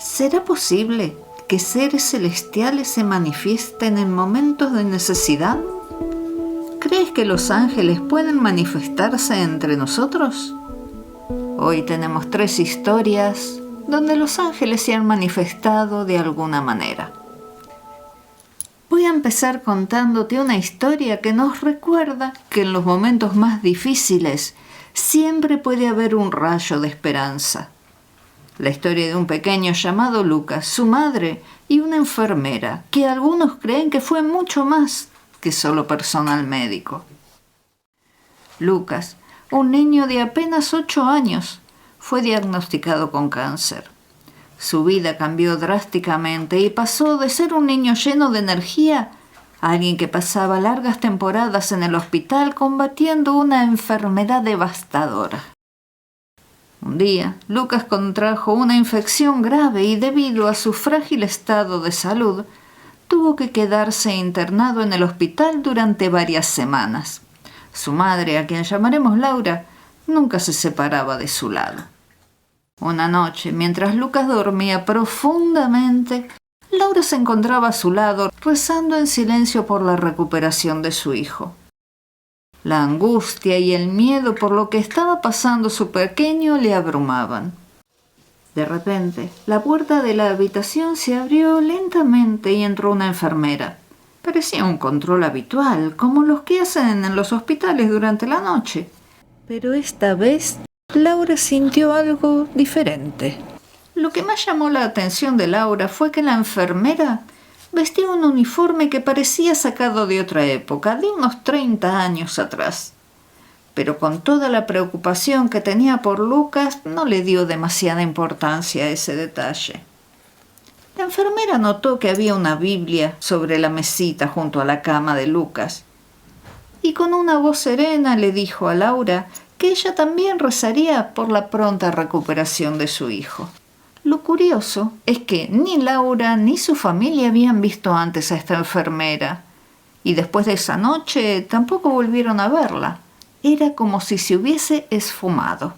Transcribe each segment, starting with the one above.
¿Será posible que seres celestiales se manifiesten en momentos de necesidad? ¿Crees que los ángeles pueden manifestarse entre nosotros? Hoy tenemos 3 historias donde los ángeles se han manifestado de alguna manera. Voy a empezar contándote una historia que nos recuerda que en los momentos más difíciles siempre puede haber un rayo de esperanza. La historia de un pequeño llamado Lucas, su madre y una enfermera, que algunos creen que fue mucho más que solo personal médico. Lucas, un niño de apenas 8 años, fue diagnosticado con cáncer. Su vida cambió drásticamente y pasó de ser un niño lleno de energía a alguien que pasaba largas temporadas en el hospital combatiendo una enfermedad devastadora. Un día, Lucas contrajo una infección grave y debido a su frágil estado de salud, tuvo que quedarse internado en el hospital durante varias semanas. Su madre, a quien llamaremos Laura, nunca se separaba de su lado. Una noche, mientras Lucas dormía profundamente, Laura se encontraba a su lado, rezando en silencio por la recuperación de su hijo. La angustia y el miedo por lo que estaba pasando su pequeño le abrumaban. De repente, la puerta de la habitación se abrió lentamente y entró una enfermera. Parecía un control habitual, como los que hacen en los hospitales durante la noche. Pero esta vez, Laura sintió algo diferente. Lo que más llamó la atención de Laura fue que la enfermera vestía un uniforme que parecía sacado de otra época, de unos 30 años atrás. Pero con toda la preocupación que tenía por Lucas, no le dio demasiada importancia a ese detalle. La enfermera notó que había una Biblia sobre la mesita junto a la cama de Lucas, y con una voz serena le dijo a Laura que ella también rezaría por la pronta recuperación de su hijo. Lo curioso es que ni Laura ni su familia habían visto antes a esta enfermera, y después de esa noche tampoco volvieron a verla. Era como si se hubiese esfumado.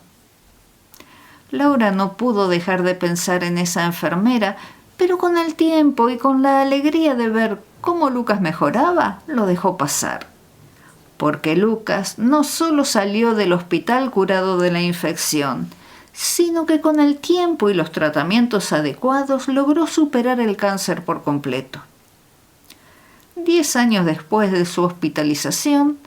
Laura no pudo dejar de pensar en esa enfermera, pero con el tiempo y con la alegría de ver cómo Lucas mejoraba, lo dejó pasar. Porque Lucas no solo salió del hospital curado de la infección, sino que con el tiempo y los tratamientos adecuados logró superar el cáncer por completo. 10 años después de su hospitalización,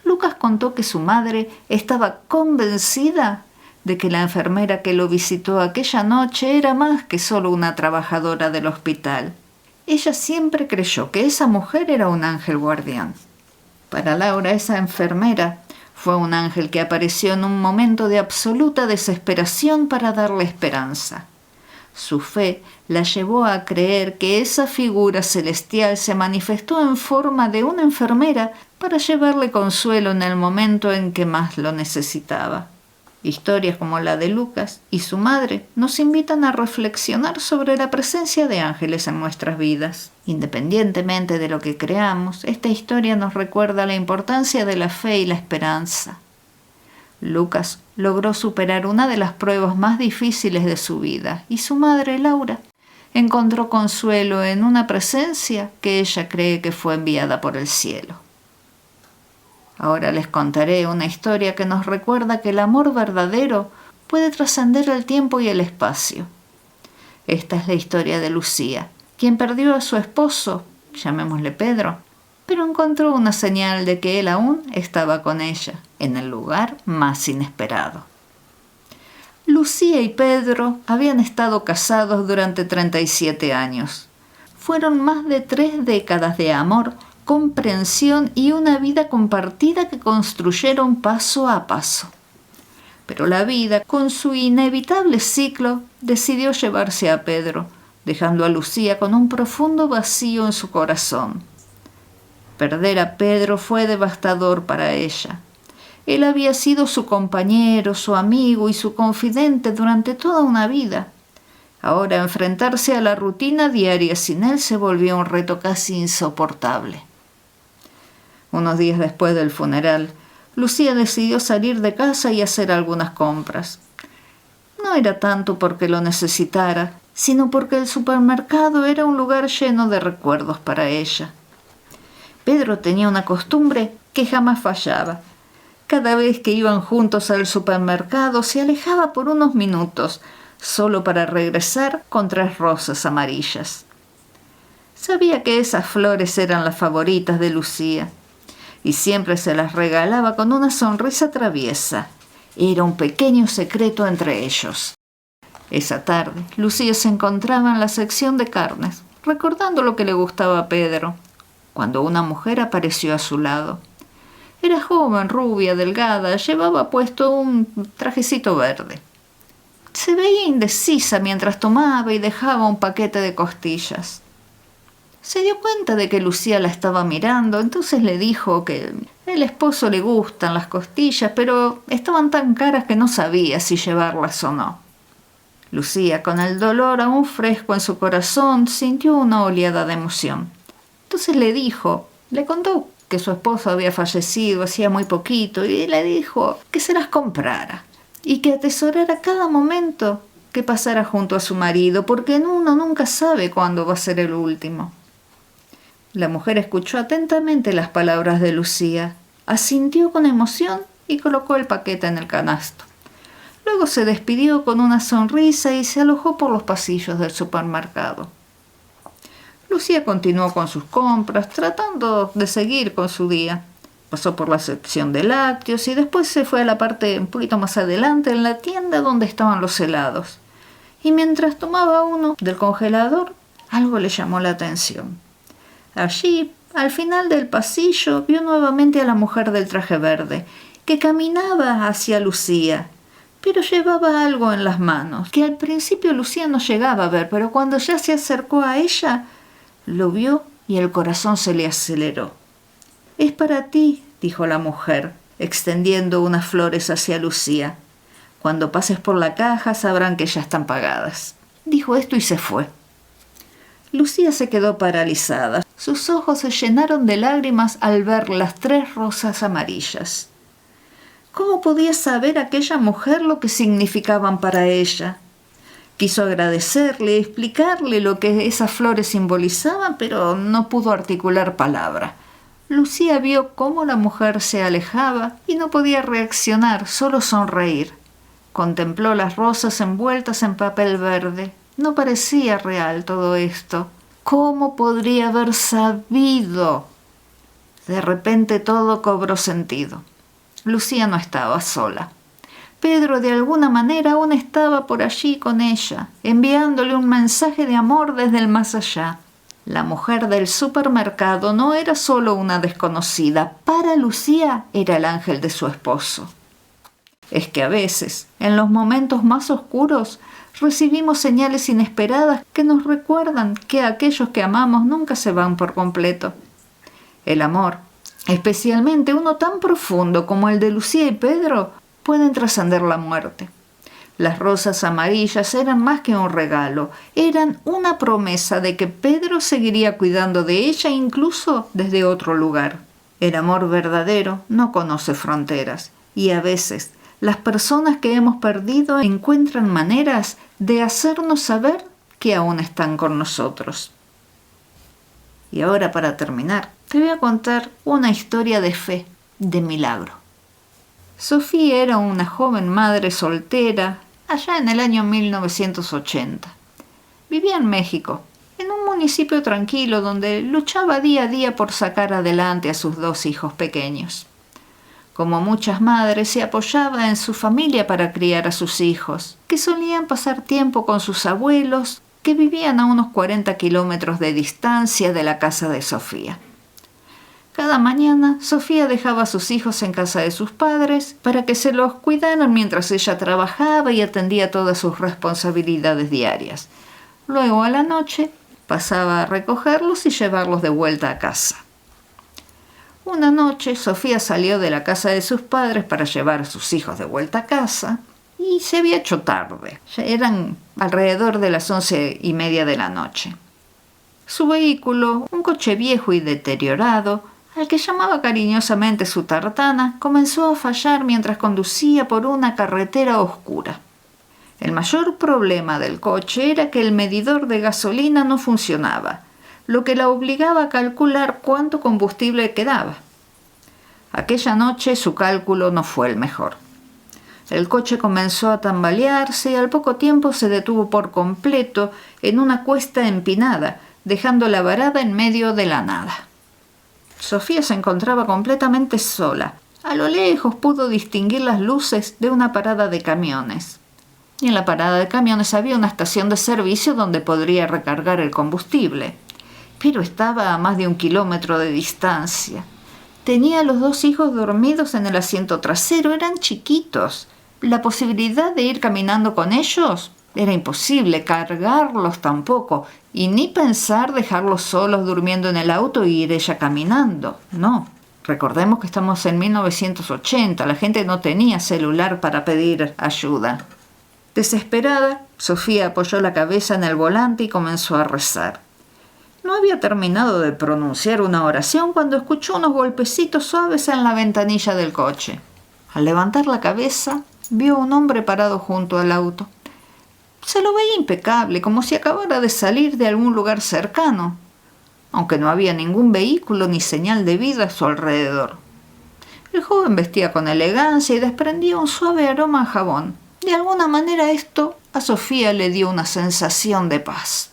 Lucas contó que su madre estaba convencida de que la enfermera que lo visitó aquella noche era más que solo una trabajadora del hospital. Ella siempre creyó que esa mujer era un ángel guardián. Para Laura, esa enfermera fue un ángel que apareció en un momento de absoluta desesperación para darle esperanza. Su fe la llevó a creer que esa figura celestial se manifestó en forma de una enfermera para llevarle consuelo en el momento en que más lo necesitaba. Historias como la de Lucas y su madre nos invitan a reflexionar sobre la presencia de ángeles en nuestras vidas. Independientemente de lo que creamos, esta historia nos recuerda la importancia de la fe y la esperanza. Lucas logró superar una de las pruebas más difíciles de su vida y su madre, Laura, encontró consuelo en una presencia que ella cree que fue enviada por el cielo. Ahora les contaré una historia que nos recuerda que el amor verdadero puede trascender el tiempo y el espacio. Esta es la historia de Lucía, quien perdió a su esposo, llamémosle Pedro, pero encontró una señal de que él aún estaba con ella, en el lugar más inesperado. Lucía y Pedro habían estado casados durante 37 años. Fueron más de 3 décadas de amor, comprensión y una vida compartida que construyeron paso a paso. Pero la vida, con su inevitable ciclo, decidió llevarse a Pedro, dejando a Lucía con un profundo vacío en su corazón. Perder a Pedro fue devastador para ella. Él había sido su compañero, su amigo y su confidente durante toda una vida. Ahora enfrentarse a la rutina diaria sin él se volvió un reto casi insoportable. Unos días después del funeral, Lucía decidió salir de casa y hacer algunas compras. No era tanto porque lo necesitara, sino porque el supermercado era un lugar lleno de recuerdos para ella. Pedro tenía una costumbre que jamás fallaba. Cada vez que iban juntos al supermercado, se alejaba por unos minutos, solo para regresar con 3 rosas amarillas. Sabía que esas flores eran las favoritas de Lucía, y siempre se las regalaba con una sonrisa traviesa. Era un pequeño secreto entre ellos. Esa tarde, Lucía se encontraba en la sección de carnes, recordando lo que le gustaba a Pedro, cuando una mujer apareció a su lado. Era joven, rubia, delgada, llevaba puesto un trajecito verde. Se veía indecisa mientras tomaba y dejaba un paquete de costillas. Se dio cuenta de que Lucía la estaba mirando, entonces le dijo que el esposo le gustan las costillas, pero estaban tan caras que no sabía si llevarlas o no. Lucía, con el dolor aún fresco en su corazón, sintió una oleada de emoción. Entonces le contó que su esposo había fallecido hacía muy poquito y le dijo que se las comprara y que atesorara cada momento que pasara junto a su marido, porque uno nunca sabe cuándo va a ser el último. La mujer escuchó atentamente las palabras de Lucía, asintió con emoción y colocó el paquete en el canasto. Luego se despidió con una sonrisa y se alojó por los pasillos del supermercado. Lucía continuó con sus compras, tratando de seguir con su día. Pasó por la sección de lácteos y después se fue a la parte un poquito más adelante, en la tienda donde estaban los helados. Y mientras tomaba uno del congelador, algo le llamó la atención. Allí, al final del pasillo, vio nuevamente a la mujer del traje verde, que caminaba hacia Lucía, pero llevaba algo en las manos, que al principio Lucía no llegaba a ver, pero cuando ya se acercó a ella, lo vio y el corazón se le aceleró. «Es para ti», dijo la mujer, extendiendo unas flores hacia Lucía. «Cuando pases por la caja sabrán que ya están pagadas». Dijo esto y se fue. Lucía se quedó paralizada. Sus ojos se llenaron de lágrimas al ver las 3 rosas amarillas. ¿Cómo podía saber aquella mujer lo que significaban para ella? Quiso agradecerle, explicarle lo que esas flores simbolizaban, pero no pudo articular palabra. Lucía vio cómo la mujer se alejaba y no podía reaccionar, solo sonreír. Contempló las rosas envueltas en papel verde. No parecía real todo esto. ¿Cómo podría haber sabido? De repente todo cobró sentido. Lucía no estaba sola. Pedro de alguna manera aún estaba por allí con ella, enviándole un mensaje de amor desde el más allá. La mujer del supermercado no era solo una desconocida, para Lucía era el ángel de su esposo. Es que a veces, en los momentos más oscuros, recibimos señales inesperadas que nos recuerdan que aquellos que amamos nunca se van por completo. El amor, especialmente uno tan profundo como el de Lucía y Pedro, pueden trascender la muerte. Las rosas amarillas eran más que un regalo, eran una promesa de que Pedro seguiría cuidando de ella incluso desde otro lugar. El amor verdadero no conoce fronteras y a veces las personas que hemos perdido encuentran maneras de hacernos saber que aún están con nosotros. Y ahora, para terminar, te voy a contar una historia de fe, de milagro. Sofía era una joven madre soltera allá en el año 1980. Vivía en México, en un municipio tranquilo donde luchaba día a día por sacar adelante a sus 2 hijos pequeños. Como muchas madres, se apoyaba en su familia para criar a sus hijos, que solían pasar tiempo con sus abuelos, que vivían a unos 40 kilómetros de distancia de la casa de Sofía. Cada mañana, Sofía dejaba a sus hijos en casa de sus padres para que se los cuidaran mientras ella trabajaba y atendía todas sus responsabilidades diarias. Luego, a la noche, pasaba a recogerlos y llevarlos de vuelta a casa. Una noche, Sofía salió de la casa de sus padres para llevar a sus hijos de vuelta a casa y se había hecho tarde. Ya eran alrededor de las 11:30 de la noche. Su vehículo, un coche viejo y deteriorado, al que llamaba cariñosamente su tartana, comenzó a fallar mientras conducía por una carretera oscura. El mayor problema del coche era que el medidor de gasolina no funcionaba, lo que la obligaba a calcular cuánto combustible quedaba. Aquella noche su cálculo no fue el mejor. El coche comenzó a tambalearse y al poco tiempo se detuvo por completo en una cuesta empinada, dejándola varada en medio de la nada. Sofía se encontraba completamente sola. A lo lejos pudo distinguir las luces de una parada de camiones. Y en la parada de camiones había una estación de servicio donde podría recargar el combustible. Pero estaba a más de 1 kilómetro de distancia. Tenía a los 2 hijos dormidos en el asiento trasero, eran chiquitos. La posibilidad de ir caminando con ellos era imposible, cargarlos tampoco, y ni pensar dejarlos solos durmiendo en el auto y ir ella caminando. No, recordemos que estamos en 1980, la gente no tenía celular para pedir ayuda. Desesperada, Sofía apoyó la cabeza en el volante y comenzó a rezar. No había terminado de pronunciar una oración cuando escuchó unos golpecitos suaves en la ventanilla del coche. Al levantar la cabeza, vio a un hombre parado junto al auto. Se lo veía impecable, como si acabara de salir de algún lugar cercano, aunque no había ningún vehículo ni señal de vida a su alrededor. El joven vestía con elegancia y desprendía un suave aroma a jabón. De alguna manera esto a Sofía le dio una sensación de paz.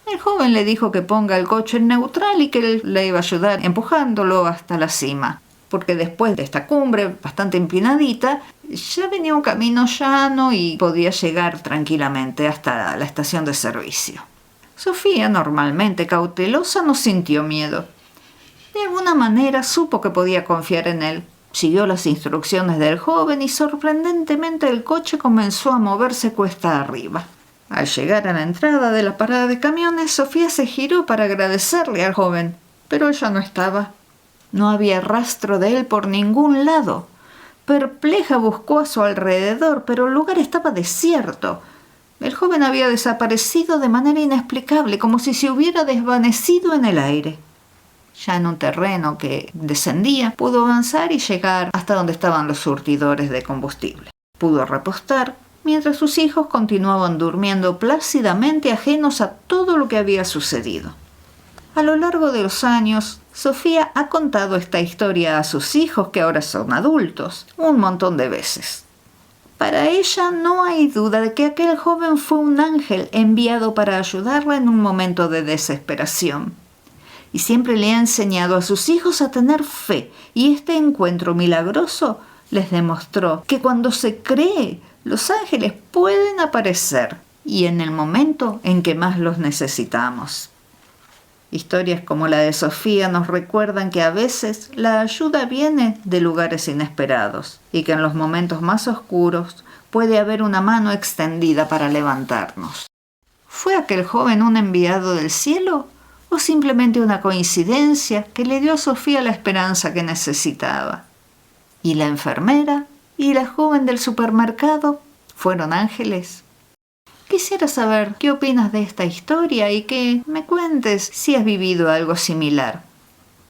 El joven le dijo que ponga el coche en neutral y que él le iba a ayudar empujándolo hasta la cima, porque después de esta cumbre bastante empinadita, ya venía un camino llano y podía llegar tranquilamente hasta la estación de servicio. Sofía, normalmente cautelosa, no sintió miedo. De alguna manera supo que podía confiar en él. Siguió las instrucciones del joven y sorprendentemente el coche comenzó a moverse cuesta arriba. Al llegar a la entrada de la parada de camiones, Sofía se giró para agradecerle al joven, pero él ya no estaba. No había rastro de él por ningún lado. Perpleja buscó a su alrededor, pero el lugar estaba desierto. El joven había desaparecido de manera inexplicable, como si se hubiera desvanecido en el aire. Ya en un terreno que descendía, pudo avanzar y llegar hasta donde estaban los surtidores de combustible. Pudo repostar, mientras sus hijos continuaban durmiendo plácidamente ajenos a todo lo que había sucedido. A lo largo de los años, Sofía ha contado esta historia a sus hijos, que ahora son adultos, un montón de veces. Para ella no hay duda de que aquel joven fue un ángel enviado para ayudarla en un momento de desesperación. Y siempre le ha enseñado a sus hijos a tener fe, y este encuentro milagroso les demostró que cuando se cree, los ángeles pueden aparecer, y en el momento en que más los necesitamos. Historias como la de Sofía nos recuerdan que a veces la ayuda viene de lugares inesperados y que en los momentos más oscuros puede haber una mano extendida para levantarnos. ¿Fue aquel joven un enviado del cielo o simplemente una coincidencia que le dio a Sofía la esperanza que necesitaba? ¿Y la enfermera y la joven del supermercado fueron ángeles? Quisiera saber qué opinas de esta historia y que me cuentes si has vivido algo similar.